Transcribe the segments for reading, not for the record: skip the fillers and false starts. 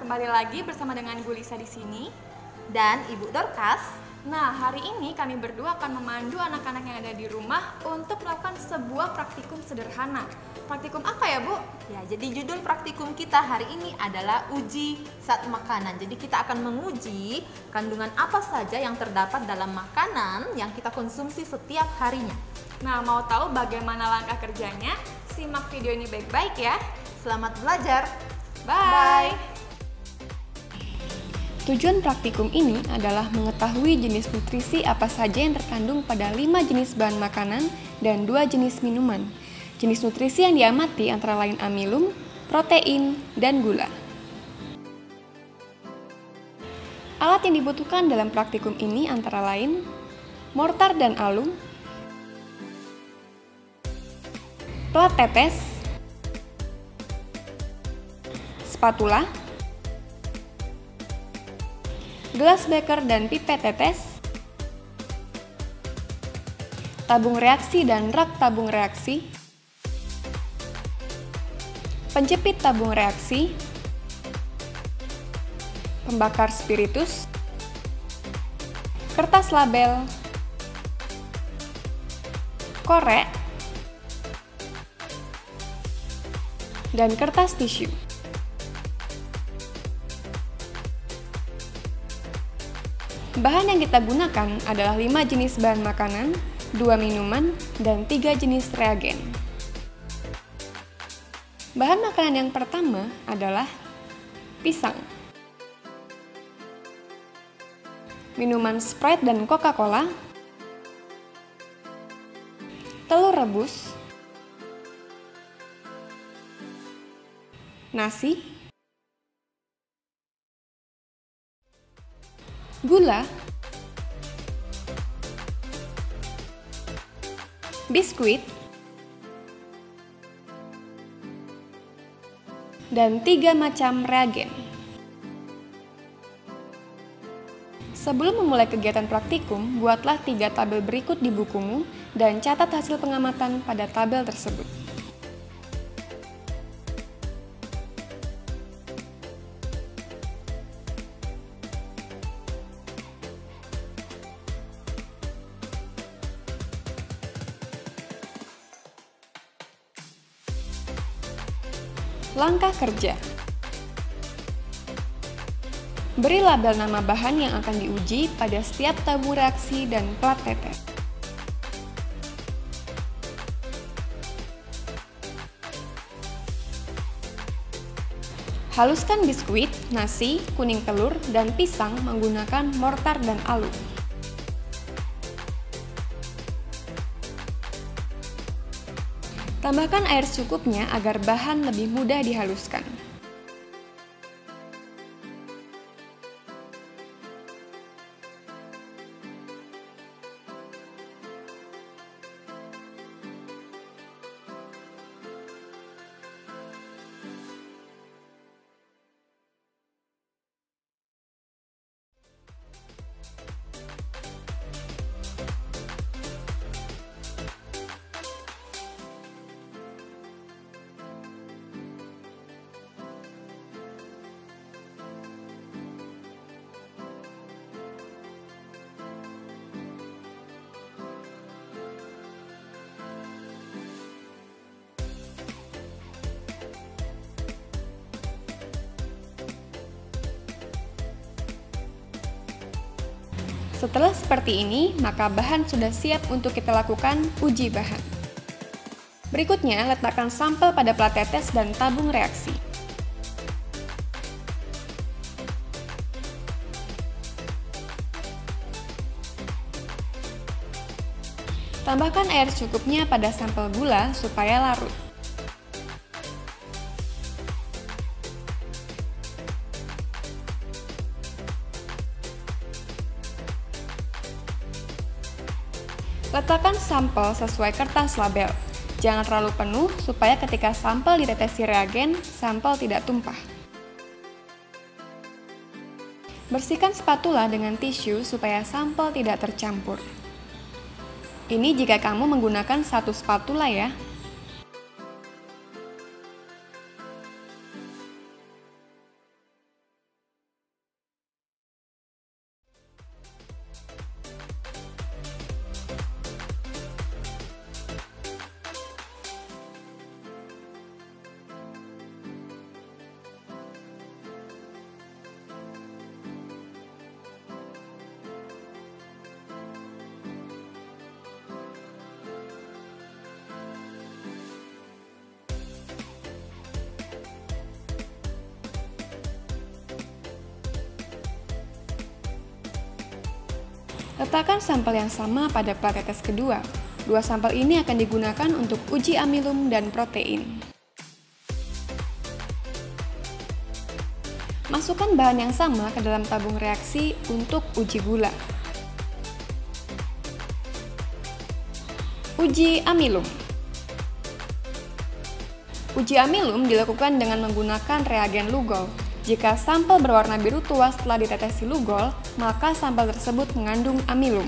kembali lagi bersama dengan Bu Lisa di sini dan Ibu Dorcas. Nah, hari ini kami berdua akan memandu anak-anak yang ada di rumah untuk melakukan sebuah praktikum sederhana. Praktikum apa ya, Bu? Ya, jadi judul praktikum kita hari ini adalah uji zat makanan. Jadi kita akan menguji kandungan apa saja yang terdapat dalam makanan yang kita konsumsi setiap harinya. Nah, mau tahu bagaimana langkah kerjanya? Simak video ini baik-baik ya. Selamat belajar. Bye. Tujuan praktikum ini adalah mengetahui jenis nutrisi apa saja yang terkandung pada 5 jenis bahan makanan dan 2 jenis minuman. Jenis nutrisi yang diamati antara lain amilum, protein, dan gula. Alat yang dibutuhkan dalam praktikum ini antara lain mortar dan alum, plat tetes, spatula, gelas beker dan pipet tetes, tabung reaksi dan rak tabung reaksi, penjepit tabung reaksi, pembakar spiritus, kertas label, korek, dan kertas tisu. Bahan yang kita gunakan adalah 5 jenis bahan makanan, 2 minuman, dan 3 jenis reagen. Bahan makanan yang pertama adalah pisang. Minuman Sprite dan Coca-Cola, telur rebus, nasi, gula, biskuit, dan 3 macam reagen. Sebelum memulai kegiatan praktikum, buatlah 3 tabel berikut di bukumu dan catat hasil pengamatan pada tabel tersebut. Langkah kerja. Beri label nama bahan yang akan diuji pada setiap tabung reaksi dan plat tetes. Haluskan biskuit, nasi, kuning telur, dan pisang menggunakan mortar dan alum. Tambahkan air secukupnya agar bahan lebih mudah dihaluskan. Setelah seperti ini, maka bahan sudah siap untuk kita lakukan uji bahan. Berikutnya, letakkan sampel pada plat tetes dan tabung reaksi. Tambahkan air secukupnya pada sampel gula supaya larut. Letakkan sampel sesuai kertas label. Jangan terlalu penuh supaya ketika sampel ditetesi reagen, sampel tidak tumpah. Bersihkan spatula dengan tisu supaya sampel tidak tercampur. Ini jika kamu menggunakan 1 spatula ya. Letakkan sampel yang sama pada plat tetes kedua. Dua sampel ini akan digunakan untuk uji amilum dan protein. Masukkan bahan yang sama ke dalam tabung reaksi untuk uji gula. Uji amilum. Uji amilum dilakukan dengan menggunakan reagen Lugol. Jika sampel berwarna biru tua setelah ditetesi Lugol, maka sampel tersebut mengandung amilum.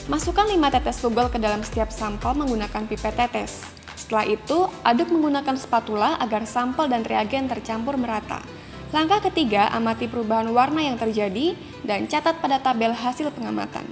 Masukkan 5 tetes Lugol ke dalam setiap sampel menggunakan pipet tetes. Setelah itu, aduk menggunakan spatula agar sampel dan reagen tercampur merata. Langkah ketiga, amati perubahan warna yang terjadi dan catat pada tabel hasil pengamatan.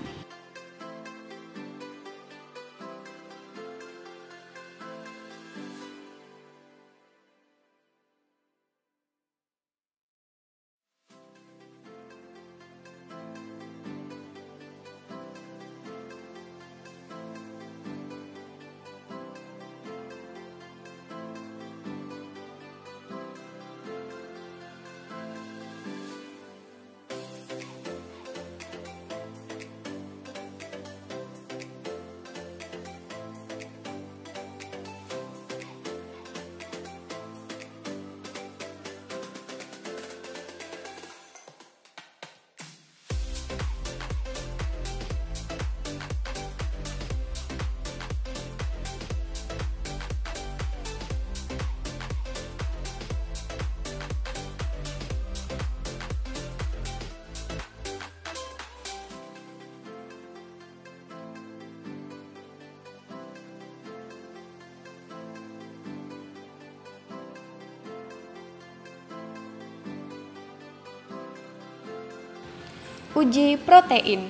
Uji protein.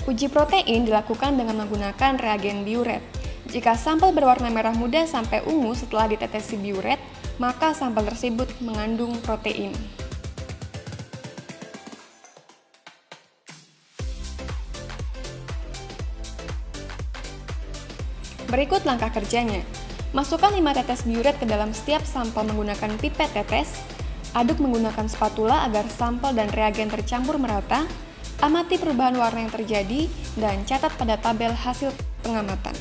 Uji protein dilakukan dengan menggunakan reagen biuret. Jika sampel berwarna merah muda sampai ungu setelah ditetesi biuret, maka sampel tersebut mengandung protein. Berikut langkah kerjanya. Masukkan 5 tetes biuret ke dalam setiap sampel menggunakan pipet tetes. Aduk menggunakan spatula agar sampel dan reagen tercampur merata. Amati perubahan warna yang terjadi dan catat pada tabel hasil pengamatan.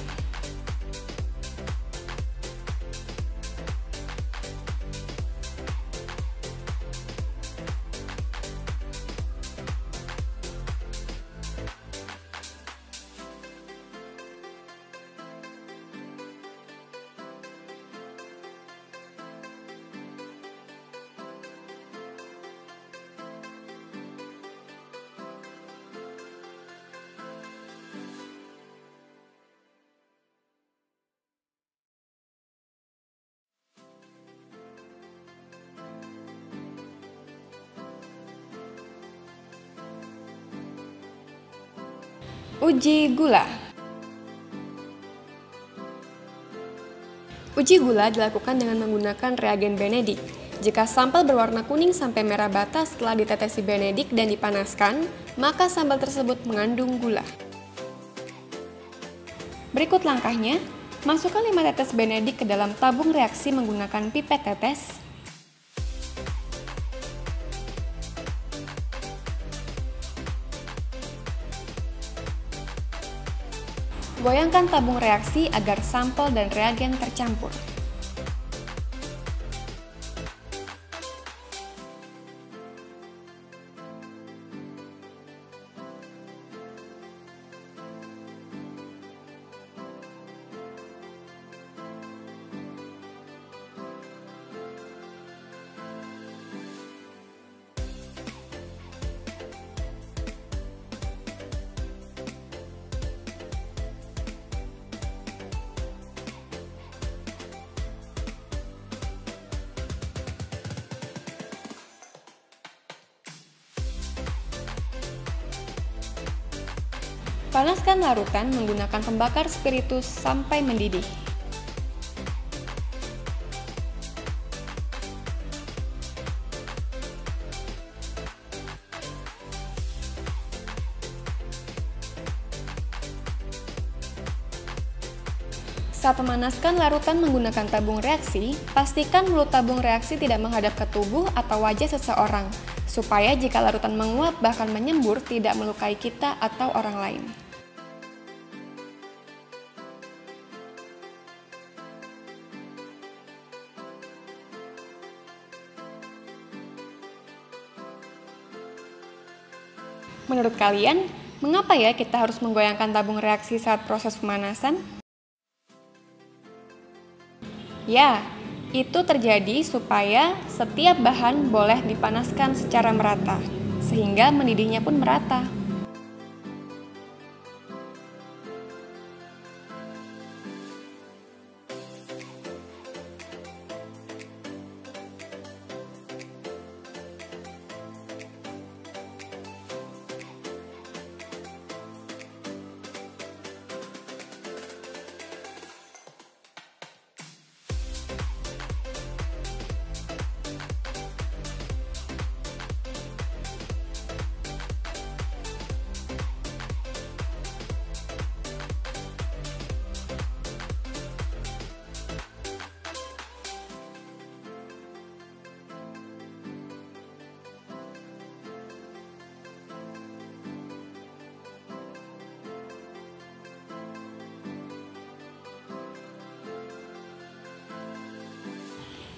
Uji gula. Uji gula dilakukan dengan menggunakan reagen Benedict. Jika sampel berwarna kuning sampai merah bata setelah ditetesi Benedict dan dipanaskan, maka sampel tersebut mengandung gula. Berikut langkahnya, masukkan 5 tetes Benedict ke dalam tabung reaksi menggunakan pipet tetes. Goyangkan tabung reaksi agar sampel dan reagen tercampur. Panaskan larutan menggunakan pembakar spiritus sampai mendidih. Saat memanaskan larutan menggunakan tabung reaksi, pastikan mulut tabung reaksi tidak menghadap ke tubuh atau wajah seseorang, supaya jika larutan menguap bahkan menyembur tidak melukai kita atau orang lain. Menurut kalian, mengapa ya kita harus menggoyangkan tabung reaksi saat proses pemanasan? Ya, itu terjadi supaya setiap bahan boleh dipanaskan secara merata, sehingga mendidihnya pun merata.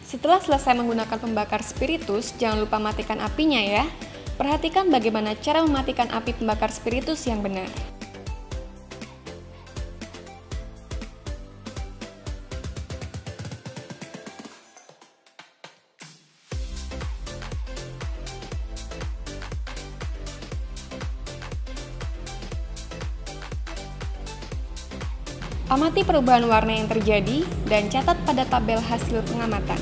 Setelah selesai menggunakan pembakar spiritus, jangan lupa matikan apinya ya. Perhatikan bagaimana cara mematikan api pembakar spiritus yang benar. Amati perubahan warna yang terjadi dan catat pada tabel hasil pengamatan.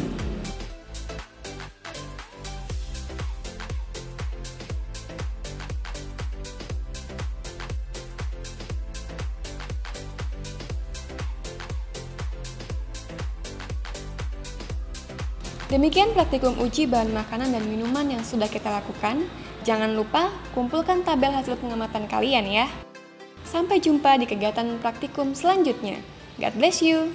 Demikian praktikum uji bahan makanan dan minuman yang sudah kita lakukan. Jangan lupa kumpulkan tabel hasil pengamatan kalian ya. Sampai jumpa di kegiatan praktikum selanjutnya. God bless you!